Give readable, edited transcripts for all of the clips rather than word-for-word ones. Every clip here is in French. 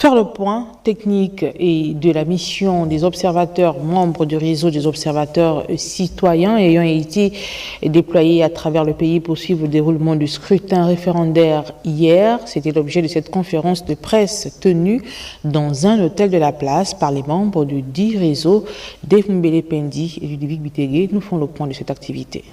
Faire le point technique et de la mission des observateurs membres du réseau des observateurs citoyens ayant été déployés à travers le pays pour suivre le déroulement du scrutin référendaire hier. C'était l'objet de cette conférence de presse tenue dans un hôtel de la place par les membres du dit réseau. Dave Mbele-Pendi et Ludovic Bitegué nous font le point de cette activité.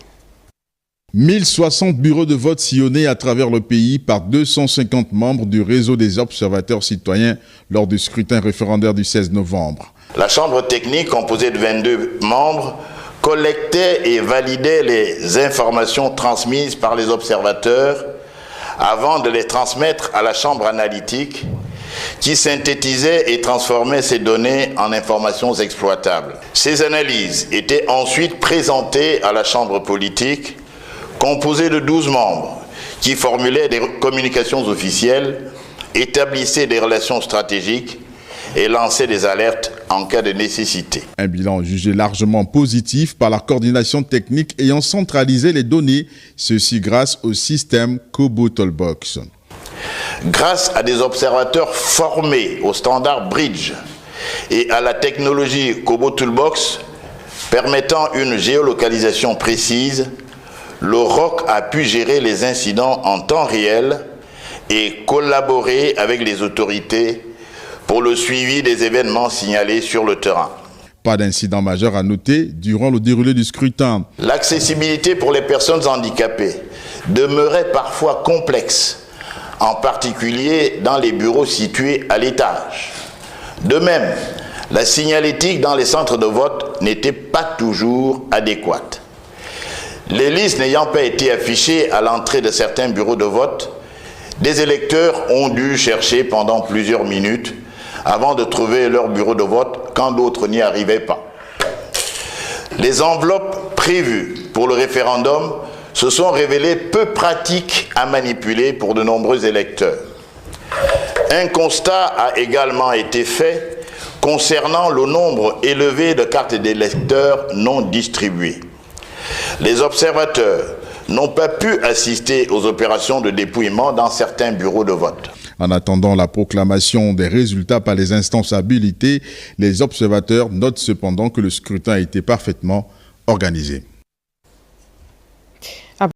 1060 bureaux de vote sillonnés à travers le pays par 250 membres du réseau des observateurs citoyens lors du scrutin référendaire du 16 novembre. La chambre technique, composée de 22 membres, collectait et validait les informations transmises par les observateurs avant de les transmettre à la chambre analytique qui synthétisait et transformait ces données en informations exploitables. Ces analyses étaient ensuite présentées à la chambre politique composé de 12 membres qui formulaient des communications officielles, établissaient des relations stratégiques et lançaient des alertes en cas de nécessité. Un bilan jugé largement positif par la coordination technique ayant centralisé les données, ceci grâce au système Kobo Toolbox. Grâce à des observateurs formés au standard Bridge et à la technologie Kobo Toolbox permettant une géolocalisation précise, le ROC a pu gérer les incidents en temps réel et collaborer avec les autorités pour le suivi des événements signalés sur le terrain. Pas d'incident majeur à noter durant le déroulé du scrutin. L'accessibilité pour les personnes handicapées demeurait parfois complexe, en particulier dans les bureaux situés à l'étage. De même, la signalétique dans les centres de vote n'était pas toujours adéquate. Les listes n'ayant pas été affichées à l'entrée de certains bureaux de vote, des électeurs ont dû chercher pendant plusieurs minutes avant de trouver leur bureau de vote quand d'autres n'y arrivaient pas. Les enveloppes prévues pour le référendum se sont révélées peu pratiques à manipuler pour de nombreux électeurs. Un constat a également été fait concernant le nombre élevé de cartes d'électeurs non distribuées. Les observateurs n'ont pas pu assister aux opérations de dépouillement dans certains bureaux de vote. En attendant la proclamation des résultats par les instances habilitées, les observateurs notent cependant que le scrutin a été parfaitement organisé.